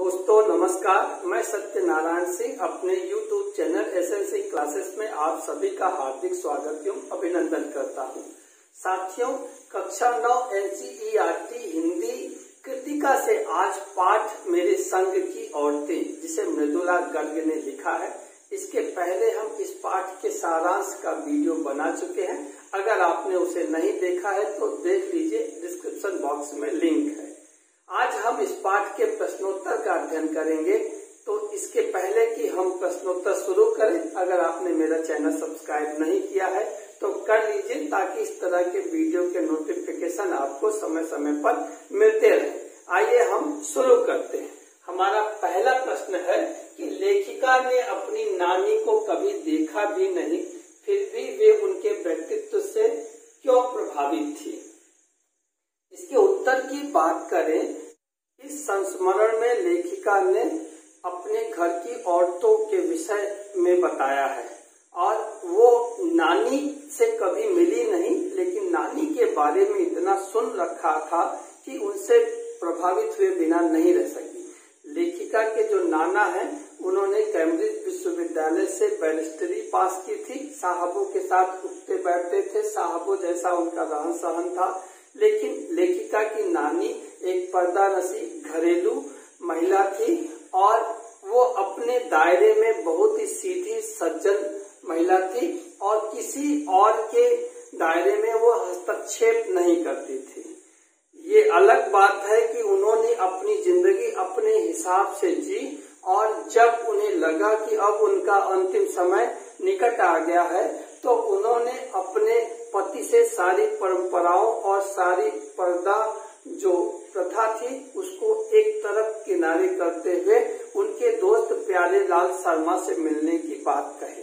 दोस्तों नमस्कार, मैं सत्यनारायण सिंह अपने YouTube चैनल एसएलसी क्लासेस में आप सभी का हार्दिक स्वागत एवं अभिनंदन करता हूं। साथियों, कक्षा 9 NCERT हिंदी कृतिका से आज पाठ मेरे संग की औरतें, जिसे मृदुला गर्ग ने लिखा है। इसके पहले हम इस पाठ के सारांश का वीडियो बना चुके हैं। अगर आपने उसे नहीं देखा है तो देख लीजिए, डिस्क्रिप्शन बॉक्स में लिंक है। आज हम इस पाठ के प्रश्नोत्तर का अध्ययन करेंगे। तो इसके पहले कि हम प्रश्नोत्तर शुरू करें, अगर आपने मेरा चैनल सब्सक्राइब नहीं किया है तो कर लीजिए, ताकि इस तरह के वीडियो के नोटिफिकेशन आपको समय समय पर मिलते रहे। आइए हम शुरू करते हैं। हमारा पहला प्रश्न है कि लेखिका ने अपनी नानी को कभी देखा भी नहीं, फिर भी वे उनके व्यक्तित्व से क्यों प्रभावित थी। इसके उत्तर की बात करें, इस संस्मरण में लेखिका ने अपने घर की औरतों के विषय में बताया है और वो नानी से कभी मिली नहीं, लेकिन नानी के बारे में इतना सुन रखा था कि उनसे प्रभावित हुए बिना नहीं रह सकी। लेखिका के जो नाना हैं, उन्होंने कैम्ब्रिज विश्वविद्यालय से बैरिस्टरी पास की थी। साहबों के साथ उठते बैठते थे, साहबों जैसा उनका रहन सहन था। लेकिन लेखिका की नानी एक पर्दानशी घरेलू महिला थी और वो अपने दायरे में बहुत ही सीधी सज्जन महिला थी और किसी और के दायरे में वो हस्तक्षेप नहीं करती थी। ये अलग बात है कि उन्होंने अपनी जिंदगी अपने हिसाब से जी और जब उन्हें लगा कि अब उनका अंतिम समय निकट आ गया है तो उन्होंने अपने पति से सारी परंपराओं और सारी पर्दा जो प्रथा थी उसको एक तरफ किनारे करते हुए उनके दोस्त प्यारे लाल शर्मा से मिलने की बात कही।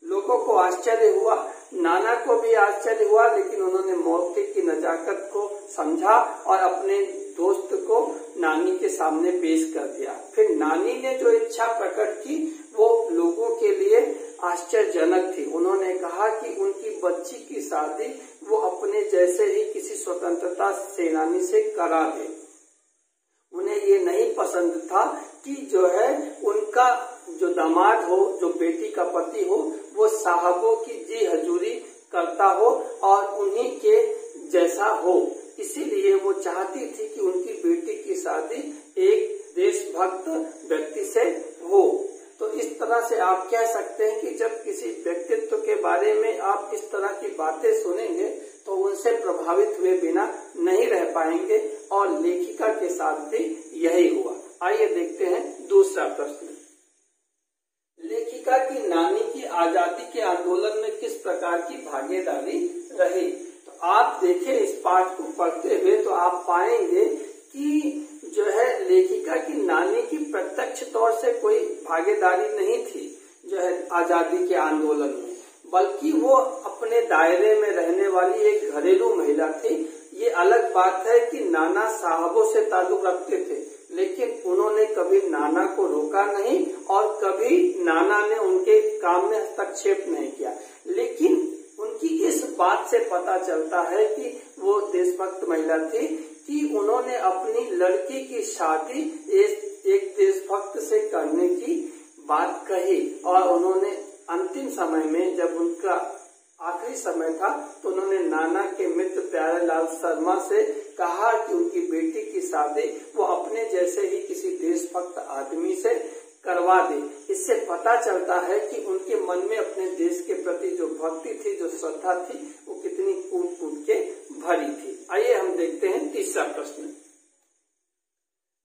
लोगों को आश्चर्य हुआ, नाना को भी आश्चर्य हुआ, लेकिन उन्होंने मौके की नजाकत को समझा और अपने दोस्त को नानी के सामने पेश कर दिया। फिर नानी ने जो इच्छा प्रकट की वो लोगों के लिए आश्चर्यजनक थी। उन्होंने कहा कि उनकी बच्ची की शादी वो अपने जैसे ही किसी स्वतंत्रता सेनानी से करा दे। उन्हें ये नहीं पसंद था कि जो है उनका जो दामाद हो, जो बेटी का पति हो, वो साहबों की जी हजूरी करता हो और उन्हीं के जैसा हो। इसीलिए वो चाहती थी कि उनकी बेटी की शादी एक देशभक्त व्यक्ति से हो। तो इस तरह से आप कह सकते हैं कि जब किसी व्यक्तित्व के बारे में आप इस तरह की बातें सुनेंगे तो उनसे प्रभावित हुए बिना नहीं रह पाएंगे और लेखिका के साथ भी यही हुआ। आइए देखते हैं दूसरा प्रश्न। लेखिका की नानी की आजादी के आंदोलन में किस प्रकार की भागीदारी रही। तो आप देखें, इस पाठ को पढ़ते हुए तो आप पाएंगे कि जो है लेखिका की नानी की प्रत्यक्ष तौर से कोई भागीदारी नहीं थी जो है आजादी के आंदोलन में, बल्कि वो अपने दायरे में रहने वाली एक घरेलू महिला थी। ये अलग बात है कि नाना साहबों से ताल्लुक रखते थे, लेकिन उन्होंने कभी नाना को रोका नहीं और कभी नाना ने उनके काम में हस्तक्षेप नहीं किया। लेकिन उनकी इस बात से पता चलता है कि वो देशभक्त महिला थी कि उन्होंने अपनी लड़की की शादी एक देशभक्त से करने की बात कही और उन्होंने अंतिम समय में, जब उनका आखिरी समय था, तो उन्होंने नाना के मित्र प्यारे लाल शर्मा से कहा कि उनकी बेटी की शादी वो अपने जैसे ही किसी देशभक्त आदमी से करवा दे। इससे पता चलता है कि उनके मन में अपने देश के प्रति जो भक्ति थी, जो श्रद्धा थी, वो कितनी कूट कूट के भरी थी। आइए हम देखते हैं तीसरा प्रश्न।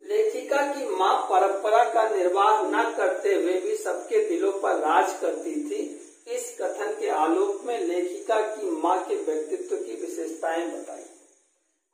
लेखिका की माँ परंपरा का निर्वाह न करते हुए भी सबके दिलों पर राज करती थी। इस कथन के आलोक में लेखिका की माँ के व्यक्तित्व की विशेषताएं बताई।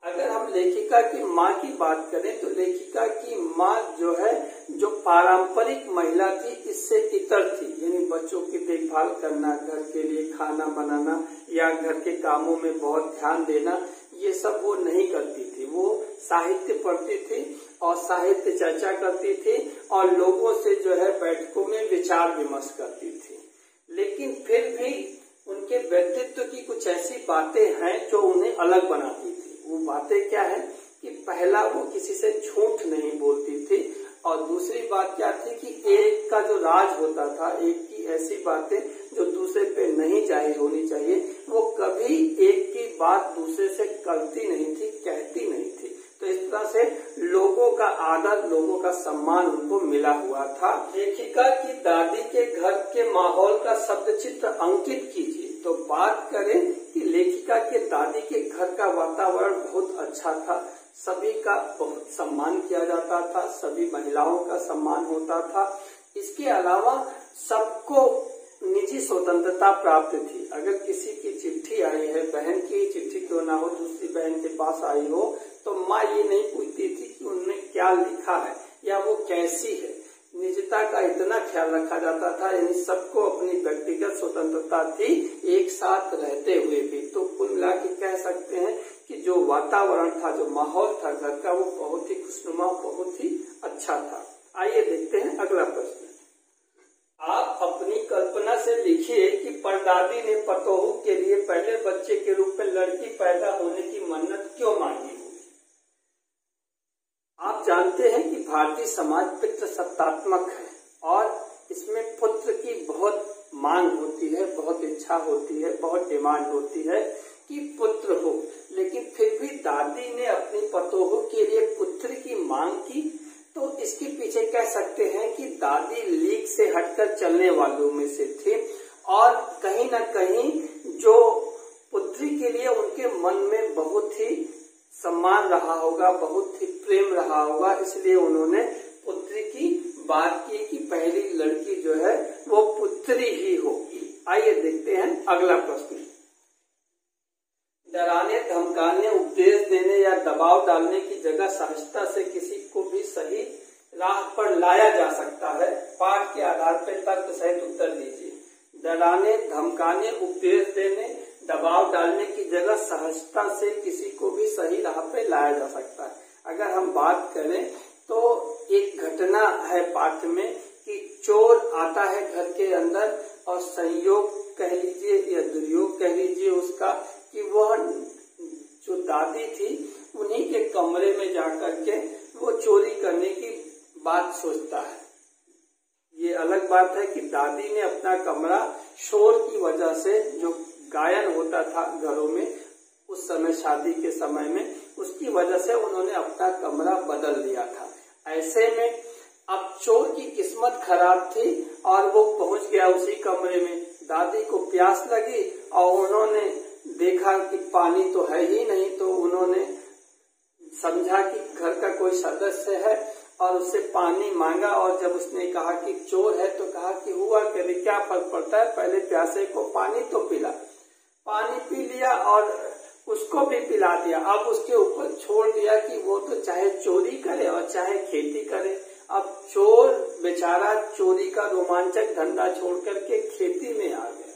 अगर हम लेखिका की माँ की बात करें तो लेखिका की माँ जो है, जो पारंपरिक महिला थी, इससे इतर थी। यानी बच्चों की देखभाल करना, घर के लिए खाना बनाना या घर के कामों में बहुत ध्यान देना, ये सब वो नहीं करती थी। वो साहित्य पढ़ती थी और साहित्य चर्चा करती थी और लोगों से जो है बैठकों में विचार विमर्श करती थी। लेकिन फिर भी उनके व्यक्तित्व की कुछ ऐसी बातें हैं जो उन्हें अलग बनाती थी। वो बातें क्या है कि पहला, वो किसी से झूठ नहीं बोलती थी और दूसरी बात क्या थी कि एक का जो राज होता था, एक की ऐसी बातें जो दूसरे पे नहीं जाहिर होनी चाहिए, वो कभी एक की बात दूसरे से करती नहीं थी, कहती नहीं थी। तो इस तरह से लोगों का आदर, लोगों का सम्मान उनको मिला हुआ था। लेखिका की दादी के घर के माहौल का शब्द चित्र अंकित कीजिए। तो बात करें कि लेखिका के दादी के घर का वातावरण बहुत अच्छा था, सभी का बहुत सम्मान किया जाता था, सभी महिलाओं का सम्मान होता था। इसके अलावा सबको निजी स्वतंत्रता प्राप्त थी। अगर किसी की चिट्ठी आई है, बहन की चिट्ठी क्यों ना हो, दूसरी बहन के पास आई हो, तो माँ ये नहीं पूछती थी कि उनमें क्या लिखा है या वो कैसी है। निजता का इतना ख्याल रखा जाता था, यानी सबको अपनी व्यक्तिगत स्वतंत्रता थी, एक साथ रहते हुए भी। तो कुल मिला के कह सकते हैं कि जो वातावरण था, जो माहौल था घर का, वो बहुत ही खुशनुमा, बहुत ही अच्छा था। आइए देखते हैं अगला प्रश्न। आप अपनी कल्पना से लिखिए कि परदादी ने पतोहू के लिए पहले बच्चे के रूप में लड़की पैदा होने की मन्नत क्यों मांगी होगी। आप जानते हैं कि भारतीय समाज पितृसत्तात्मक है और इसमें पुत्र की बहुत मांग होती है, बहुत इच्छा होती है, बहुत डिमांड होती है कि पुत्र हो। लेकिन फिर भी दादी ने अपनी पतोहू के लिए पुत्र की मांग की। तो इसके पीछे कह सकते हैं कि दादी लीक से हटकर चलने वालों में से थे और कहीं न कहीं जो पुत्री के लिए उनके मन में बहुत ही सम्मान रहा होगा, बहुत ही प्रेम रहा होगा, इसलिए उन्होंने पुत्री की बात की कि पहली लड़की जो है वो पुत्री ही होगी। आइए देखते हैं अगला प्रश्न। डराने, धमकाने, उपदेश देने या दबाव डालने की जगह सहजता से किसी को भी सही राह पर लाया जा सकता है। पाठ के आधार पर तर्क सहित उत्तर दीजिए। डराने, धमकाने, उपदेश देने, दबाव डालने की जगह सहजता से किसी को भी सही राह पर लाया जा सकता है। अगर हम बात करें तो एक घटना है पाठ में कि चोर आता है घर के अंदर और संयोग कह लीजिए या दुर्योग कह लीजिए उसका, कि वह जो दादी थी उन्हीं के कमरे में जाकर के वो चोरी करने की बात सोचता है। ये अलग बात है कि दादी ने अपना कमरा शोर की वजह से, जो गायन होता था घरों में उस समय शादी के समय में, उसकी वजह से उन्होंने अपना कमरा बदल दिया था। ऐसे में अब चोर की किस्मत खराब थी और वो पहुंच गया उसी कमरे में। दादी को प्यास लगी और उन्होंने देखा कि पानी तो है ही नहीं, तो उन्होंने समझा कि घर का कोई सदस्य है और उससे पानी मांगा। और जब उसने कहा कि चोर है तो कहा कि हुआ करे, क्या फर्क पड़ता है, पहले प्यासे को पानी तो पिला। पानी पी लिया और उसको भी पिला दिया। अब उसके ऊपर छोड़ दिया कि वो तो चाहे चोरी करे और चाहे खेती करे। अब चोर बेचारा चोरी का रोमांचक धंधा छोड़ करके खेती में आ गया।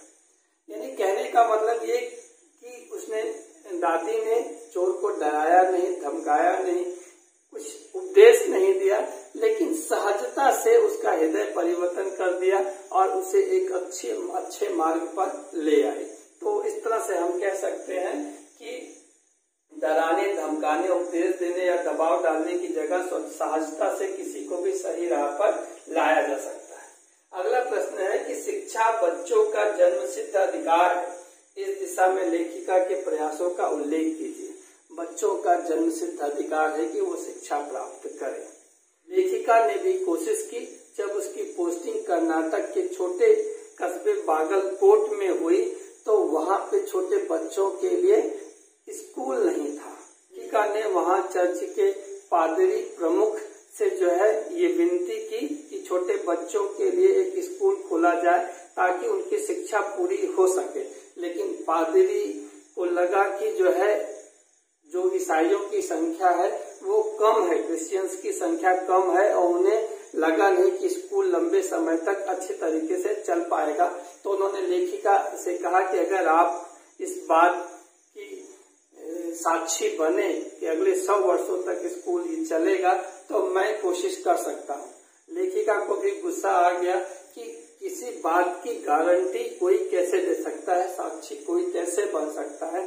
यानी कहने का मतलब ये कि उसने, दादी ने चोर को डराया नहीं, धमकाया नहीं, कुछ उपदेश नहीं दिया, लेकिन सहजता से उसका हृदय परिवर्तन कर दिया और उसे एक अच्छे मार्ग पर ले आई। तो इस तरह से हम कह सकते हैं कि डराने, धमकाने, उपदेश देने या दबाव डालने की जगह सहजता से किसी को भी सही राह पर लाया जा सकता है। अगला प्रश्न है कि शिक्षा बच्चों का जन्मसिद्ध अधिकार है। इस दिशा में लेखिका के प्रयासों का उल्लेख कीजिए। बच्चों का जन्मसिद्ध अधिकार है कि वो शिक्षा प्राप्त करें। लेखिका ने भी कोशिश की। जब उसकी पोस्टिंग कर्नाटक के छोटे कस्बे बागलकोट में हुई तो वहाँ पे छोटे बच्चों के लिए स्कूल नहीं था। लेखिका ने वहाँ चर्च के पादरी प्रमुख से जो है ये विनती की कि छोटे बच्चों के लिए एक स्कूल खोला जाए ताकि उनकी शिक्षा पूरी हो सके। लेकिन पादरी को लगा कि जो ईसाइयों की संख्या है वो कम है, क्रिश्चियंस की संख्या कम है और उन्हें लगा नहीं कि स्कूल लंबे समय तक अच्छे तरीके से चल पाएगा। तो उन्होंने लेखिका से कहा कि अगर आप इस बात की साक्षी बने कि अगले 100 वर्षों तक स्कूल ही चलेगा तो मैं कोशिश कर सकता हूँ। लेखिका को भी गुस्सा आ गया कि किसी बात की गारंटी कोई कैसे दे सकता है, साक्षी कोई कैसे बन सकता है।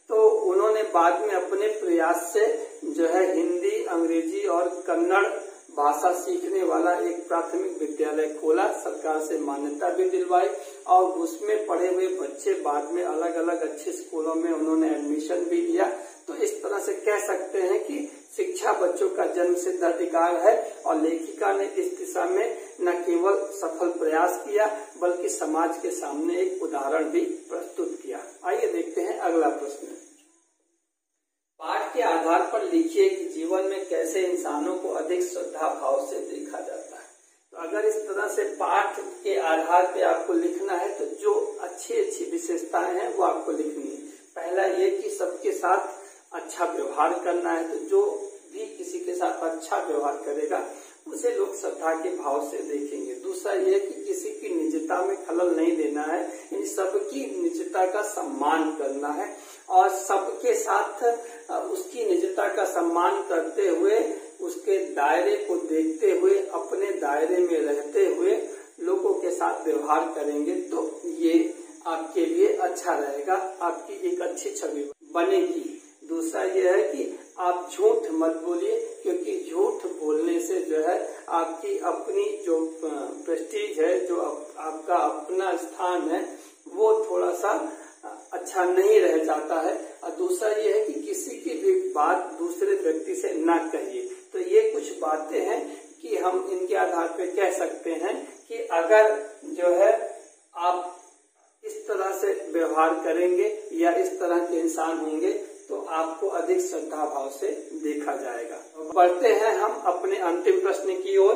तो उन्होंने बाद में अपने प्रयास से जो है हिंदी, अंग्रेजी और कन्नड़ भाषा सीखने वाला एक प्राथमिक विद्यालय खोला, सरकार से मान्यता भी दिलवाई और उसमें पढ़े हुए बच्चे बाद में अलग अलग अच्छे स्कूलों में उन्होंने एडमिशन भी लिया। तो इस तरह से कह सकते हैं कि शिक्षा बच्चों का जन्मसिद्ध अधिकार है और लेखिका ने इस दिशा में न केवल सफल प्रयास किया बल्कि समाज के सामने एक उदाहरण भी प्रस्तुत किया। आइए देखते हैं अगला प्रश्न। पाठ के आधार पर लिखिए कि जीवन में कैसे इंसानों को अधिक श्रद्धा भाव से देखा जाता है। तो अगर इस तरह से पाठ के आधार पे आपको लिखना है तो जो अच्छी विशेषताएं हैं वो आपको लिखनी है। पहला ये कि सबके साथ अच्छा व्यवहार करना है, तो जो भी किसी के साथ अच्छा व्यवहार करेगा उसे लोग श्रद्धा के भाव से देखेंगे। दूसरा ये कि किसी की निजता में खलल नहीं देना है, इन सबकी निजता का सम्मान करना है और सबके साथ उसकी निजता का सम्मान करते हुए उसके दायरे को देखते हुए अपने दायरे में रहते हुए लोगों के साथ व्यवहार करेंगे तो ये आपके लिए अच्छा रहेगा, आपकी एक अच्छी छवि बनेगी। दूसरा यह है कि आप झूठ मत बोलिए, क्योंकि झूठ बोलने से जो है आपकी अपनी जो प्रेस्टीज है, जो आपका अपना स्थान है वो थोड़ा सा अच्छा नहीं रह जाता है। और दूसरा ये है कि किसी की भी बात दूसरे व्यक्ति से ना कहिए। तो ये कुछ बातें हैं कि हम इनके आधार पे कह सकते हैं कि अगर जो है आप इस तरह से व्यवहार करेंगे या इस तरह के इंसान होंगे तो आपको अधिक श्रद्धा भाव से देखा जाएगा। बढ़ते हैं हम अपने अंतिम प्रश्न की ओर।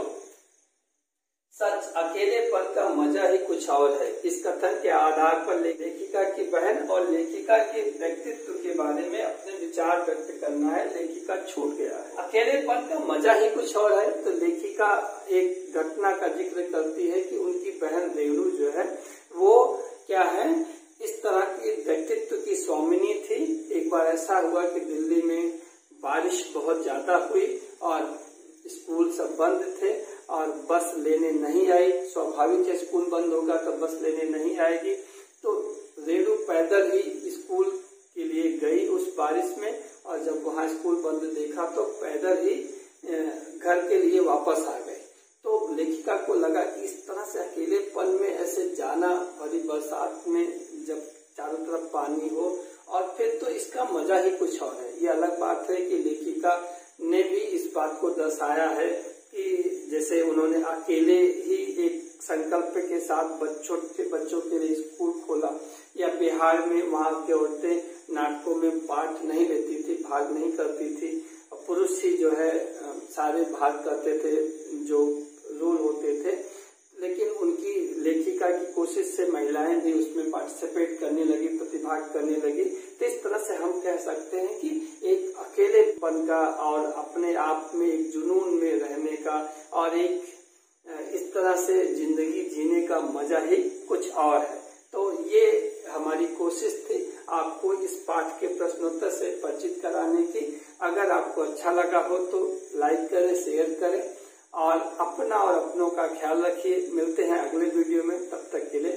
सच अकेलेपन का मजा ही कुछ और है। इस कथन के आधार पर लेखिका की बहन और लेखिका के व्यक्तित्व के बारे में अपने विचार व्यक्त करना है। लेखिका छूट गया है। अकेलेपन का मजा ही कुछ और है। तो लेखिका एक घटना का जिक्र करती है कि उनकी बहन रेणु जो है वो क्या है, इस तरह की व्यक्तित्व की स्वामिनी थी। एक बार ऐसा हुआ कि दिल्ली में बारिश बहुत ज्यादा हुई और स्कूल सब बंद थे और बस लेने नहीं आई। स्वाभाविक है, स्कूल बंद होगा तो बस लेने नहीं आएगी। तो रेणु पैदल ही स्कूल के लिए गई उस बारिश में और जब वहाँ स्कूल बंद देखा तो पैदल ही घर के लिए वापस आ गए। तो लेखिका को लगा इस तरह से अकेलेपन में ऐसे जाना, भरी बरसात में जब चारों तरफ पानी हो, और फिर तो इसका मजा ही कुछ और है। ये अलग बात है कि लेखिका ने भी इस बात को दर्शाया है कि जैसे उन्होंने अकेले ही एक संकल्प के साथ छोटे बच्चों के लिए स्कूल खोला, या बिहार में वहाँ की औरतें नाटकों में पार्ट नहीं लेती थी, भाग नहीं करती थी, पुरुष ही जो है सारे भाग करते थे जो रोल होते थे। लेकिन उनकी लेखिका की कोशिश से महिलाएं भी उसमें पार्टिसिपेट करने लगी, प्रतिभाग करने लगी। तो इस तरह से हम कह सकते हैं कि एक अकेलेपन का और अपने आप में एक जुनून में रहने का और एक इस तरह से जिंदगी जीने का मजा ही कुछ और है। तो ये हमारी कोशिश थी आपको इस पाठ के प्रश्नोत्तर से परिचित कराने की। अगर आपको अच्छा लगा हो तो लाइक करें, शेयर करें और अपना और अपनों का ख्याल रखिए। मिलते हैं अगले वीडियो में, तब तक के लिए